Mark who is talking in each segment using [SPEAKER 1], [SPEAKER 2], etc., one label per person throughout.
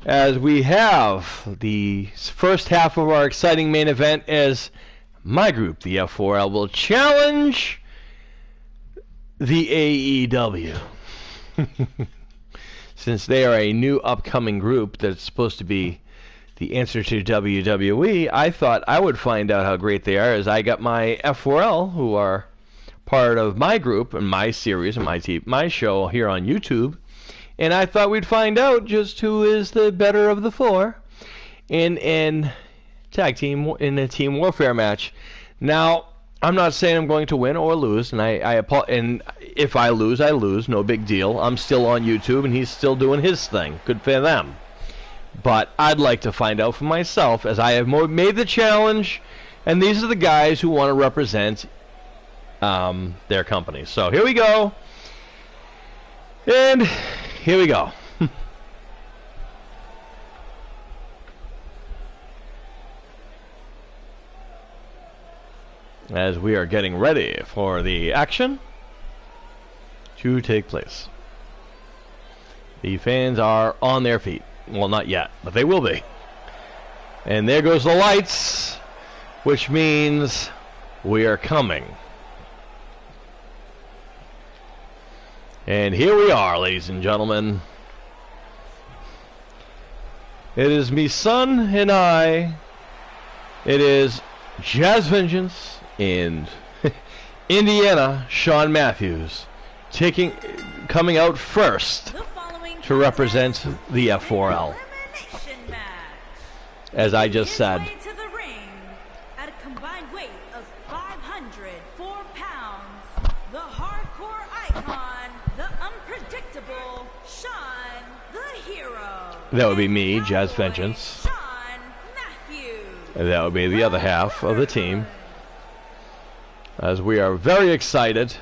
[SPEAKER 1] as we have the first half of our exciting main event as my group, the F4L, will challenge the AEW. Since they are a new upcoming group that's supposed to be the answer to WWE, I thought I would find out how great they are as I got my F4L, who are part of my group and my series and my show here on YouTube. And I thought we'd find out just who is the better of the four in tag team, in a team warfare match. Now, I'm not saying I'm going to win or lose, and and if I lose, no big deal. I'm still on YouTube, and he's still doing his thing. Good for them. But I'd like to find out for myself, as I have made the challenge, and these are the guys who want to represent their company. So here we go. And here we go. As we are getting ready for the action to take place. The fans are on their feet. Well, not yet, but they will be. And there goes the lights, which means we are coming. And here we are, ladies and gentlemen. It is me son and I. It is Jazz Vengeance in Indiana, Sean Matthews, coming out first to represent the F4L. As I just said.
[SPEAKER 2] At a combined weight of 504 pounds, the hardcore icon, the unpredictable Sean the Hero.
[SPEAKER 1] That would be me, Jazz Vengeance.
[SPEAKER 2] Sean Matthews.
[SPEAKER 1] And that would be the other half of the team. As we are very excited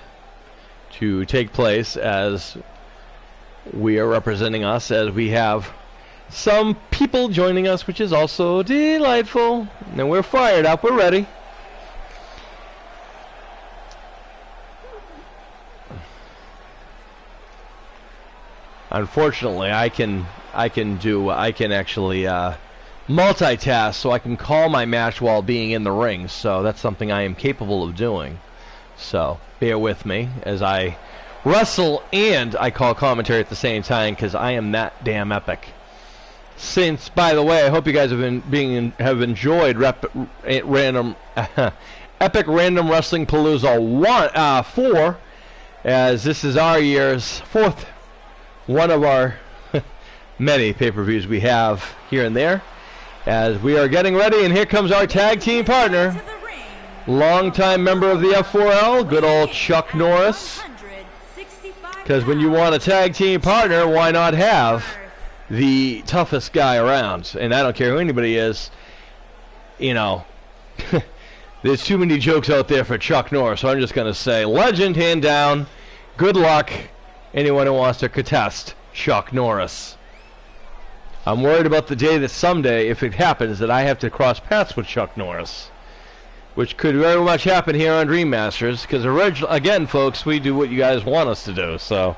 [SPEAKER 1] to take place, as we are representing us, as we have some people joining us, which is also delightful. And we're fired up. We're ready. Unfortunately, I can actually multitask, so I can call my match while being in the ring. So that's something I am capable of doing. So bear with me as I wrestle and I call commentary at the same time, because I am that damn epic. Since, by the way, I hope you guys have enjoyed Epic Random Wrestling Palooza 4, as this is our year's fourth one of our many pay-per-views we have here and there. As we are getting ready, and here comes our tag team partner, longtime member of the F4L, good old Chuck Norris. Because when you want a tag team partner, why not have the toughest guy around? And I don't care who anybody is, you know, there's too many jokes out there for Chuck Norris, so I'm just going to say, legend, hand down, good luck, anyone who wants to contest Chuck Norris. I'm worried about the day that someday, if it happens, that I have to cross paths with Chuck Norris, which could very much happen here on Dream Masters, because again, folks, we do what you guys want us to do. So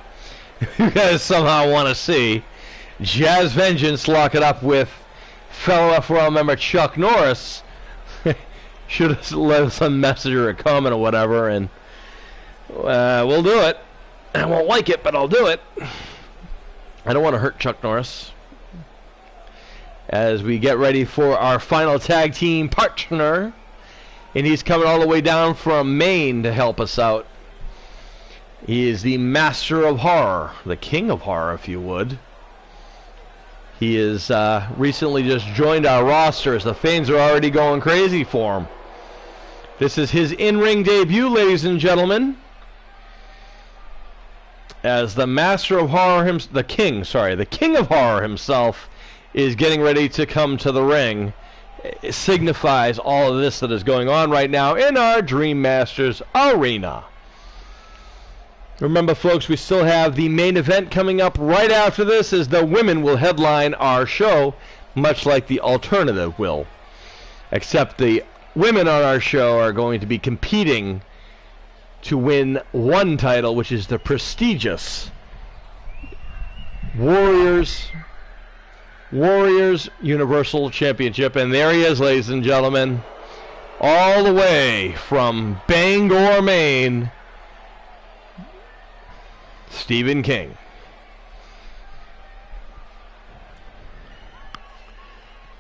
[SPEAKER 1] if you guys somehow want to see Jazz Vengeance lock it up with fellow F4L member Chuck Norris, shoot us a message or a comment or whatever, and we'll do it. I won't like it, but I'll do it. I don't want to hurt Chuck Norris. As we get ready for our final tag team partner, and he's coming all the way down from Maine to help us out. He is the master of horror, the king of horror, if you would. He is recently just joined our roster, as the fans are already going crazy for him. This is his in-ring debut, ladies and gentlemen, as the master of horror, the king of horror himself, is getting ready to come to the ring. It signifies all of this that is going on right now in our Dream Masters arena. Remember, folks, we still have the main event coming up right after this, as the women will headline our show, much like the alternative will. Except the women on our show are going to be competing to win one title, which is the prestigious Warriors Warriors Universal Championship. And there he is, ladies and gentlemen, all the way from Bangor, Maine, Stephen King.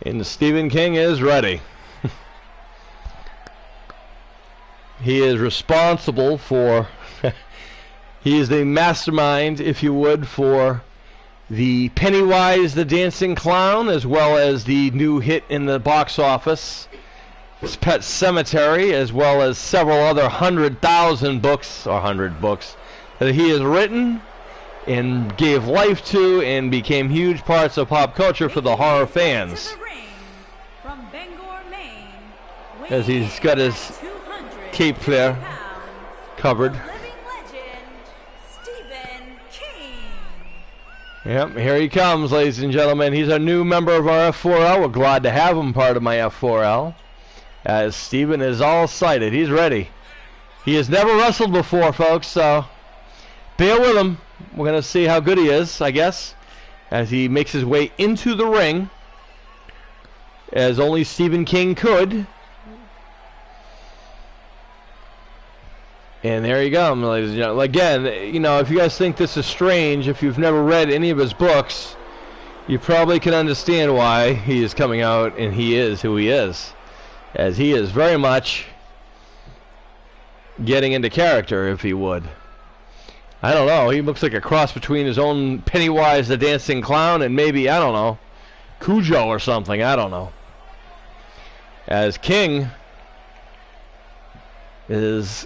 [SPEAKER 1] And Stephen King is ready. He is responsible for, he is the mastermind, if you would, for the Pennywise the Dancing Clown, as well as the new hit in the box office, Pet Sematary, as well as several other 100,000 books, or 100 books, that he has written and gave life to and became huge parts of pop culture for the horror fans.
[SPEAKER 2] From Bangor, Maine,
[SPEAKER 1] as he's got his cape there covered.
[SPEAKER 2] living legend, Stephen King.
[SPEAKER 1] Yep, here he comes, ladies and gentlemen. He's a new member of our F4L. We're glad to have him part of my F4L. As Stephen is all sighted. He's ready. He has never wrestled before, folks, so bear with him. We're going to see how good he is, I guess, as he makes his way into the ring, as only Stephen King could. And there you go, ladies and gentlemen. Again, you know, if you guys think this is strange, if you've never read any of his books, you probably can understand why he is coming out and he is who he is. As he is very much getting into character, if he would. I don't know, he looks like a cross between his own Pennywise the Dancing Clown and maybe, I don't know, Cujo or something, I don't know. As King is...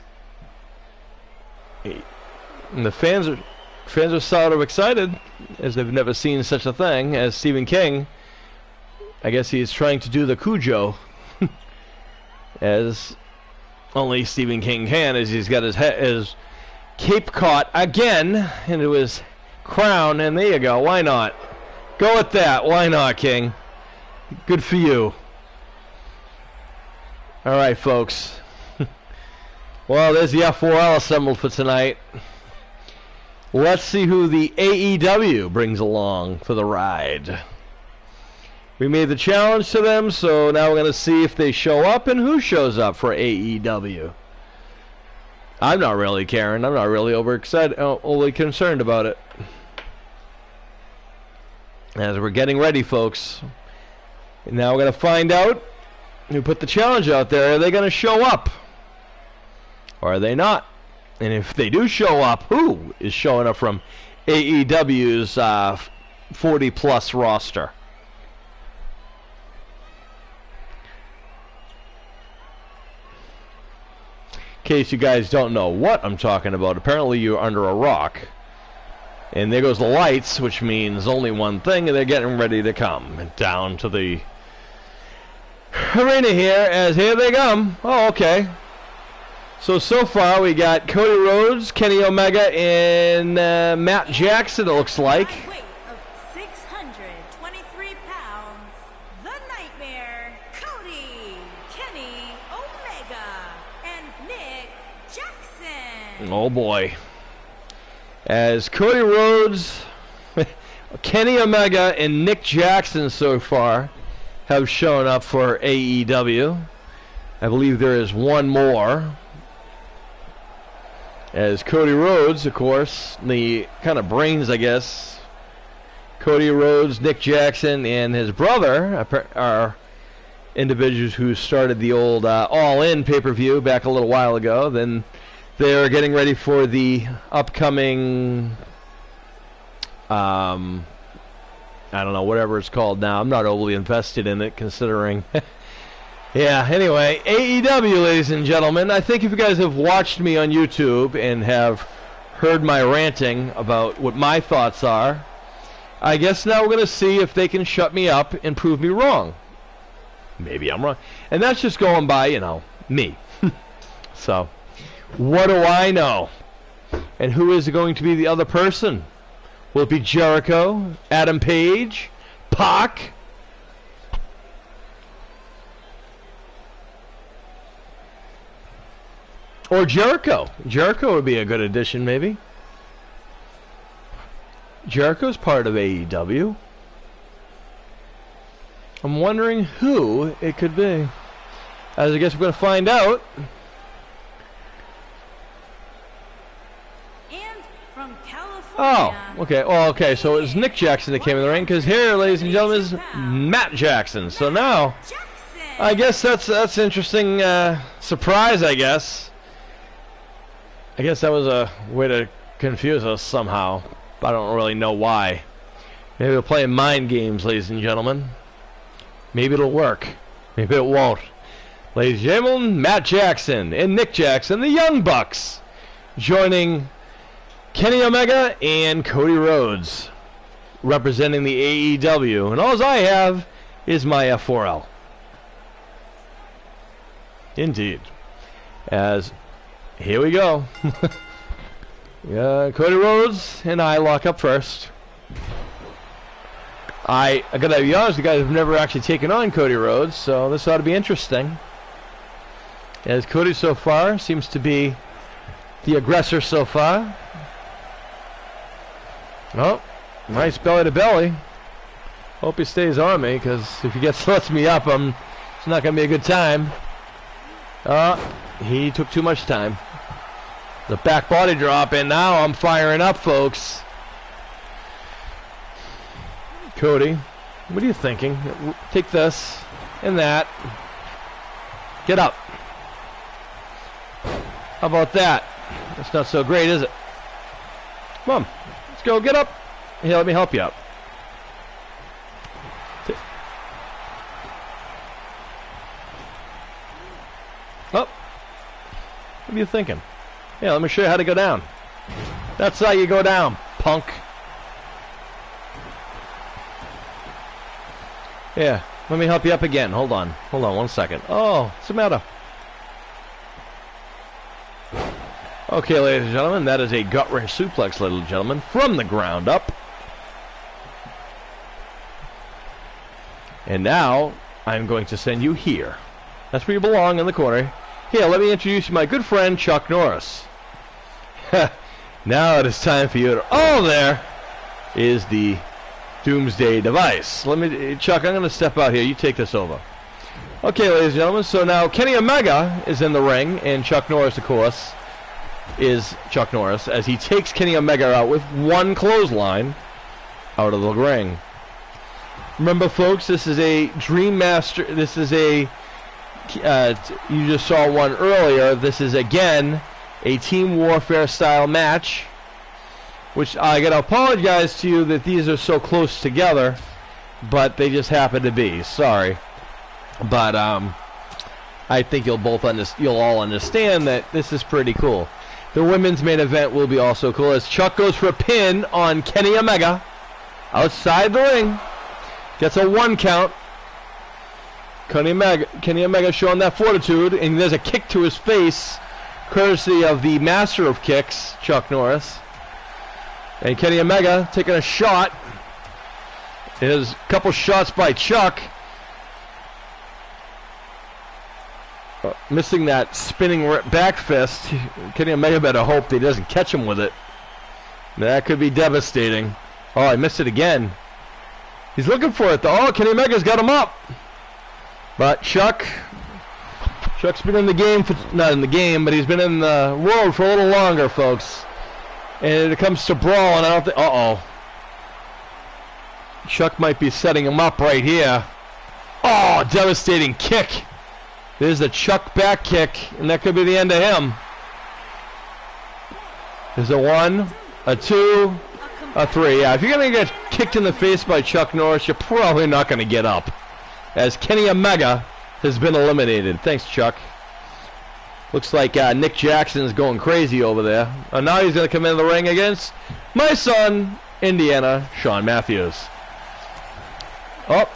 [SPEAKER 1] And the fans are sort of excited, as they've never seen such a thing as Stephen King. I guess he's trying to do the Cujo, as only Stephen King can, as he's got his cape caught again into his crown, and there you go. Why not? Go with that. Why not, King? Good for you. All right, folks. Well, there's the F4L assembled for tonight. Let's see who the AEW brings along for the ride. We made the challenge to them, so now we're going to see if they show up and who shows up for AEW. I'm not really caring. I'm not really overly concerned about it. As we're getting ready, folks. And now we're going to find out who put the challenge out there. Are they going to show up? Or are they not? And if they do show up, who is showing up from AEW's 40-plus roster? In case you guys don't know what I'm talking about, apparently you're under a rock. And there goes the lights, which means only one thing, and they're getting ready to come down to the arena here, as here they come. Oh, okay. So far we got Cody Rhodes, Kenny Omega, and Matt Jackson, it looks like.
[SPEAKER 2] By weight of 623 pounds, the Nightmare, Cody, Kenny Omega, and Nick Jackson.
[SPEAKER 1] Oh boy. As Cody Rhodes, Kenny Omega, and Nick Jackson so far have shown up for AEW. I believe there is one more. As Cody Rhodes, of course, the kind of brains, I guess. Cody Rhodes, Nick Jackson, and his brother are individuals who started the old All In pay-per-view back a little while ago. Then they're getting ready for the upcoming, I don't know, whatever it's called now. I'm not overly invested in it, considering... Yeah, anyway, AEW, ladies and gentlemen. I think if you guys have watched me on YouTube and have heard my ranting about what my thoughts are, I guess now we're going to see if they can shut me up and prove me wrong. Maybe I'm wrong. And that's just going by, you know, me. So, what do I know? And who is going to be the other person? Will it be Jericho, Adam Page, Pac? Or Jericho. Jericho would be a good addition, maybe. Jericho's part of AEW. I'm wondering who it could be. As I guess we're going to find out.
[SPEAKER 2] And from California.
[SPEAKER 1] Oh, okay. Well, okay. So it was Nick Jackson that came in the ring, because here, ladies and gentlemen, is Matt Jackson. So now, I guess that's interesting surprise, I guess. I guess that was a way to confuse us somehow. I don't really know why. Maybe we're playing mind games, ladies and gentlemen. Maybe it'll work. Maybe it won't. Ladies and gentlemen, Matt Jackson and Nick Jackson, the Young Bucks, joining Kenny Omega and Cody Rhodes, representing the AEW. And all I have is my F4L. Indeed. As here we go. Cody Rhodes and I lock up first. I gotta be honest, the guys have never actually taken on Cody Rhodes, so this ought to be interesting. As Cody so far seems to be the aggressor so far. Oh, nice belly to belly. Hope he stays on me, because if he lets me up, it's not gonna be a good time. He took too much time. The back body drop, and now I'm firing up, folks. Cody, what are you thinking? Take this and that. Get up. How about that? That's not so great, is it? Come on, let's go. Get up. Here, let me help you up. Oh, what are you thinking? Yeah, let me show you how to go down. That's how you go down, punk. Yeah, let me help you up again. Hold on 1 second. Oh, what's the matter? Okay, ladies and gentlemen, that is a gut-wrench suplex, ladies and gentlemen, from the ground up. And now, I'm going to send you here. That's where you belong, in the corner. Here, let me introduce you to my good friend, Chuck Norris. Now it is time for you to... Oh, there is the Doomsday device. Chuck, I'm going to step out here. You take this over. Okay, ladies and gentlemen, so now Kenny Omega is in the ring, and Chuck Norris, of course, is Chuck Norris, as he takes Kenny Omega out with one clothesline out of the ring. Remember, folks, this is a Dream Master. This is a... you just saw one earlier. This is, again, a Team Warfare style match, which I gotta apologize to you that these are so close together, but they just happen to be. Sorry, but I think you'll all understand that this is pretty cool. The women's main event will be also cool, as Chuck goes for a pin on Kenny Omega outside the ring, gets a 1 count. Kenny Omega showing that fortitude, and there's a kick to his face, courtesy of the master of kicks, Chuck Norris. And Kenny Omega taking a shot. There's a couple shots by Chuck. Missing that spinning back fist. Kenny Omega better hope that he doesn't catch him with it. That could be devastating. Oh, I missed it again. He's looking for it, though. Oh, Kenny Omega's got him up. But Chuck's been in the game, not in the game, but he's been in the world for a little longer, folks. And it comes to brawling, I don't think... Uh-oh. Chuck might be setting him up right here. Oh, devastating kick. There's the Chuck back kick, and that could be the end of him. There's a 1, a 2, a 3. Yeah, if you're going to get kicked in the face by Chuck Norris, you're probably not going to get up, as Kenny Omega has been eliminated. Thanks, Chuck. Looks like Nick Jackson is going crazy over there. And now he's going to come in the ring against my son, Indiana, Shawn Matthews. Oh.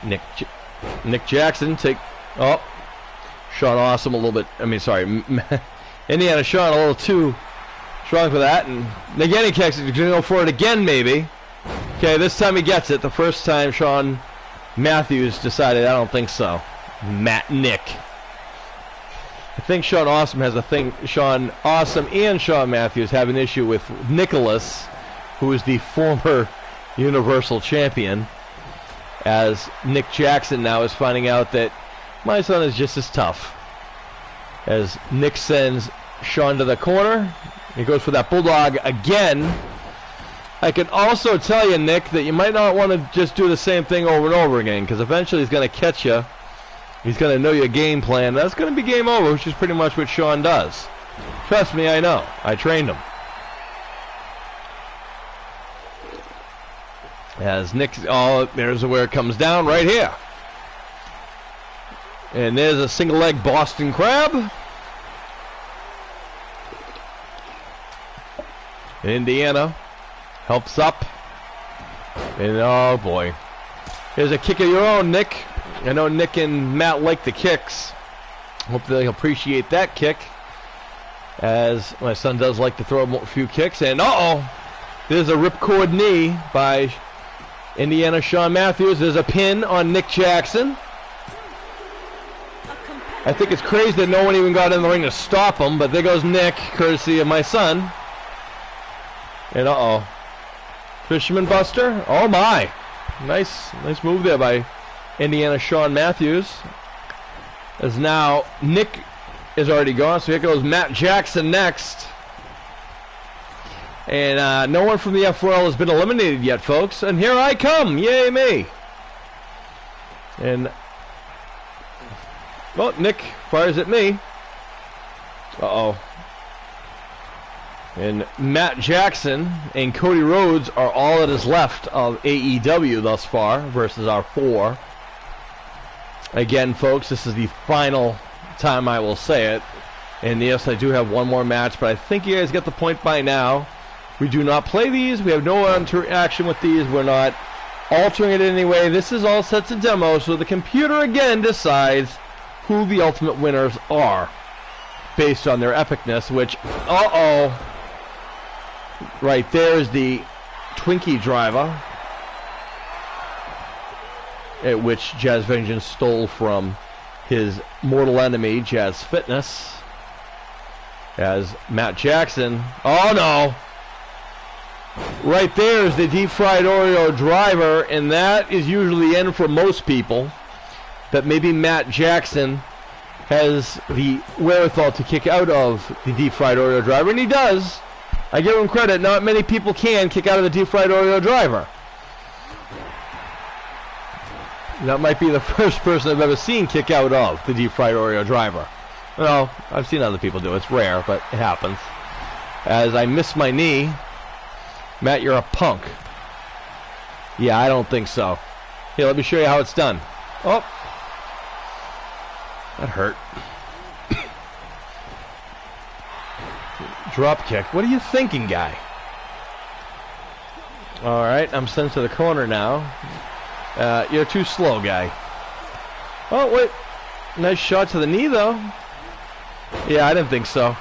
[SPEAKER 1] Nick Jackson take... Oh. Shawn Awesome a little bit... Indiana Shawn a little too strong for that. And again he kicks it. He's going to go for it again, maybe. Okay, this time he gets it. The first time Shawn Matthews decided, I don't think so. Nick. I think Shawn Awesome has a thing. Shawn Awesome and Shawn Matthews have an issue with Nicholas, who is the former Universal Champion. as Nick Jackson now is finding out that my son is just as tough. As Nick sends Sean to the corner, he goes for that bulldog again. I can also tell you, Nick, that you might not want to just do the same thing over and over again, because eventually he's going to catch you. He's going to know your game plan. That's going to be game over, which is pretty much what Sean does. Trust me, I know. I trained him. As Nick, oh, there's where it comes down right here. And there's a single leg Boston Crab. Indiana helps up. And oh boy. Here's a kick of your own, Nick. I know Nick and Matt like the kicks. Hope they appreciate that kick. As my son does like to throw a few kicks. And uh-oh. There's a ripcord knee by Indiana Sean Matthews. There's a pin on Nick Jackson. I think it's crazy that no one even got in the ring to stop him, but there goes Nick, courtesy of my son. And uh-oh. Fisherman Buster. Oh my. Nice move there by Indiana Sean Matthews. As now Nick is already gone, so here goes Matt Jackson next. And no one from the F4L has been eliminated yet, folks. And here I come. Yay me. And well, Nick fires at me. Uh-oh. And Matt Jackson and Cody Rhodes are all that is left of AEW thus far versus our 4. Again, folks, this is the final time I will say it. And yes, I do have one more match, but I think you guys get the point by now. We do not play these. We have no interaction with these. We're not altering it in any way. This is all sets and demos, so the computer again decides who the ultimate winners are based on their epicness, which, uh-oh, right there is the Twinkie driver, at which Jazz Vengeance stole from his mortal enemy, Jazz Fitness, as Matt Jackson, oh no, right there is the deep fried Oreo driver, and that is usually the end for most people. That maybe Matt Jackson has the wherewithal to kick out of the deep fried Oreo driver, and he does. I give him credit. Not many people can kick out of the deep fried Oreo driver. That might be the first person I've ever seen kick out of the deep fried Oreo driver. Well, I've seen other people do it. It's rare, but it happens. As I miss my knee. Matt, you're a punk. Yeah, I don't think so. Here, let me show you how it's done. Oh. That hurt. Drop kick. What are you thinking, guy? Alright, I'm sent to the corner now. You're too slow, guy. Oh, wait. Nice shot to the knee, though. Yeah, I didn't think so.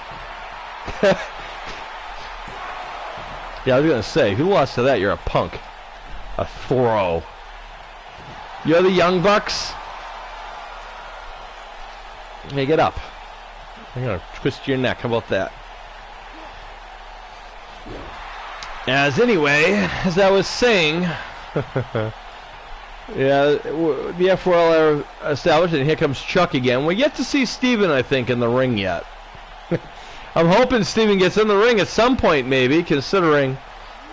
[SPEAKER 1] Yeah, I was going to say, if you lost to that, you're a punk. A throw. You're the Young Bucks? Hey, get up. I'm going to twist your neck. How about that? As anyway, as I was saying, yeah, the F4L are established, and here comes Chuck again. We're yet to see Steven, I think, in the ring yet. I'm hoping Steven gets in the ring at some point, maybe, considering,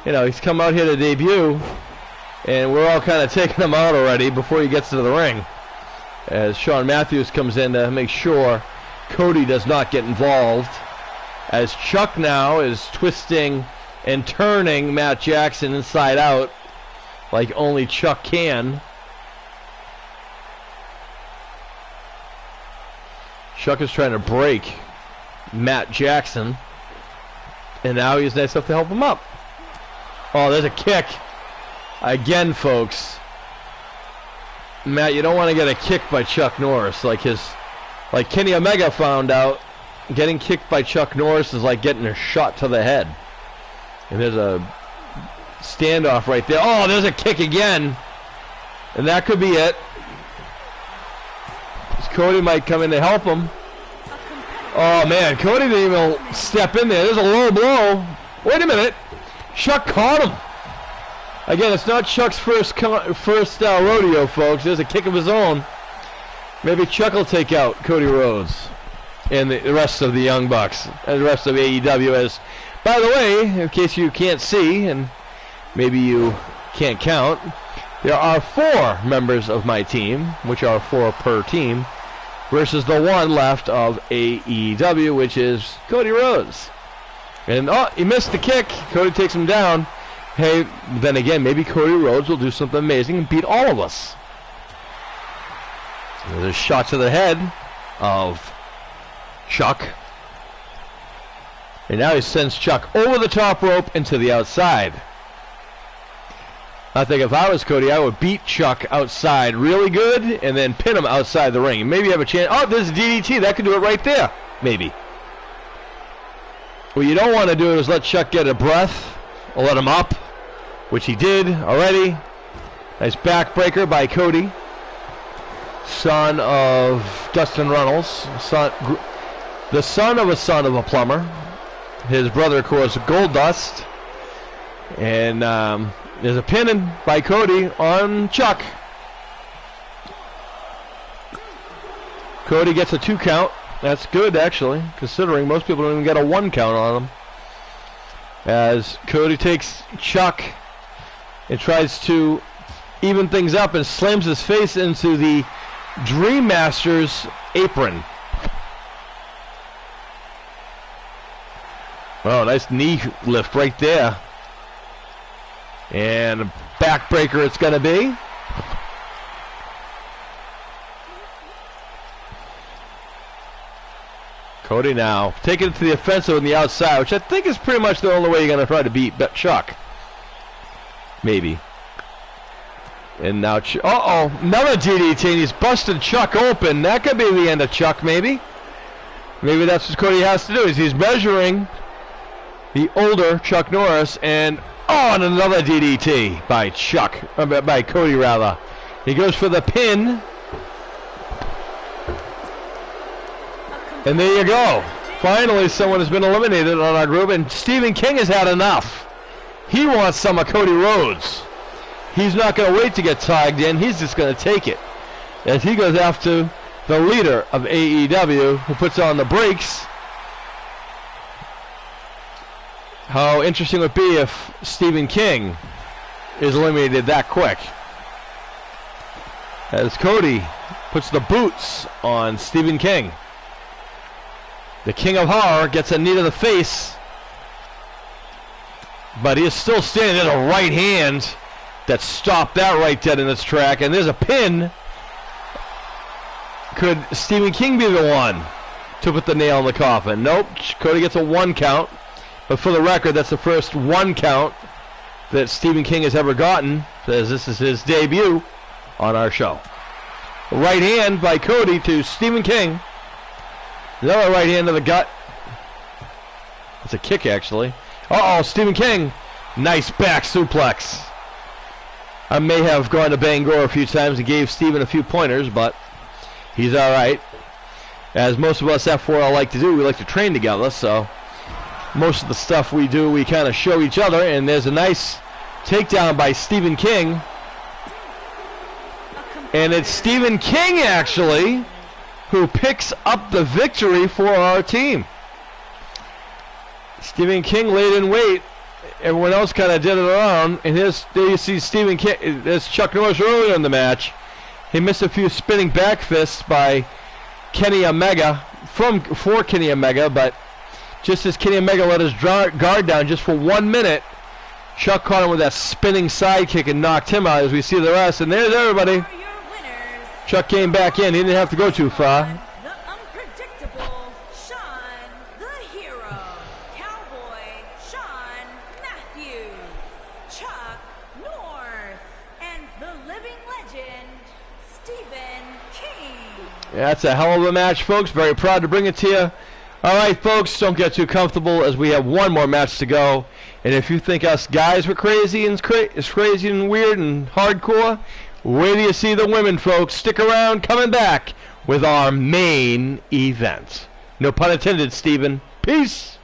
[SPEAKER 1] you know, he's come out here to debut, and we're all kind of taking him out already before he gets to the ring. As Sean Matthews comes in to make sure Cody does not get involved. As Chuck now is twisting and turning Matt Jackson inside out like only Chuck can. Chuck is trying to break Matt Jackson, and now he's nice enough to help him up. Oh, there's a kick. Again, folks. Matt, you don't want to get a kick by Chuck Norris. Like Kenny Omega found out, getting kicked by Chuck Norris is like getting a shot to the head. And there's a standoff right there. Oh, there's a kick again. And that could be it. Cody might come in to help him. Oh, man. Cody didn't even step in there. There's a low blow. Wait a minute. Chuck caught him. Again, it's not Chuck's first rodeo, folks. There's a kick of his own. Maybe Chuck will take out Cody Rhodes and the rest of the Young Bucks and the rest of AEW. As, by the way, in case you can't see and maybe you can't count, there are 4 members of my team, which are 4 per team, versus the 1 left of AEW, which is Cody Rhodes. And, oh, he missed the kick. Cody takes him down. Hey, then again, maybe Cody Rhodes will do something amazing and beat all of us. There's a shot to the head of Chuck. And now he sends Chuck over the top rope and to the outside. I think if I was Cody, I would beat Chuck outside really good and then pin him outside the ring. Maybe have a chance. Oh, there's a DDT. That could do it right there. Maybe. What you don't want to do is let Chuck get a breath or let him up, which he did already. Nice backbreaker by Cody, son of Dustin Runnels, the son of a plumber. His brother, of course, Goldust. And there's a pin by Cody on Chuck. Cody gets a 2 count. That's good, actually, considering most people don't even get a 1 count on him. As Cody takes Chuck and tries to even things up and slams his face into the Dream Master's apron. Oh, nice knee lift right there. And a backbreaker it's going to be. Cody now taking it to the offensive on the outside, which I think is pretty much the only way you're going to try to beat Chuck. Maybe. And now, uh-oh, another DDT, and he's busted Chuck open. That could be the end of Chuck, maybe. Maybe that's what Cody has to do, is he's measuring the older Chuck Norris, and and another DDT by Chuck, by Cody rather. He goes for the pin. And there you go. Finally, someone has been eliminated on our group, and Stephen King has had enough. He wants some of Cody Rhodes. He's not going to wait to get tagged in. He's just going to take it. As he goes after the leader of AEW, who puts on the brakes. How interesting would it be if Stephen King is eliminated that quick. As Cody puts the boots on Stephen King. The King of Horror gets a knee to the face. But he is still standing. There's a right hand that stopped that right dead in its track. And there's a pin. Could Stephen King be the one to put the nail in the coffin? Nope. Cody gets a 1 count. But for the record, that's the first 1 count that Stephen King has ever gotten, as this is his debut on our show. Right hand by Cody to Stephen King. Another right hand to the gut. It's a kick, actually. Uh-oh, Stephen King. Nice back suplex. I may have gone to Bangor a few times and gave Stephen a few pointers, but he's all right. As most of us F4L like to do, we like to train together, so most of the stuff we do, we kind of show each other, and there's a nice takedown by Stephen King. And it's Stephen King, actually, who picks up the victory for our team. Stephen King laid in wait. Everyone else kind of did it around. And there you see Stephen King. There's Chuck Norris earlier in the match. He missed a few spinning back fists by Kenny Omega, for Kenny Omega, but just as Kenny Omega let his guard down just for 1 minute, Chuck caught him with that spinning side kick and knocked him out, as we see the rest. And there's everybody. Chuck came back in. He didn't have to go too far.
[SPEAKER 2] The unpredictable Sean the Hero, Cowboy Sean Matthews, Chuck North, and the living legend, Stephen King.
[SPEAKER 1] Yeah, that's a hell of a match, folks. Very proud to bring it to you. All right, folks, don't get too comfortable as we have one more match to go. And if you think us guys were crazy and crazy and weird and hardcore, wait till you see the women, folks. Stick around, coming back with our main event. No pun intended, Stephen. Peace.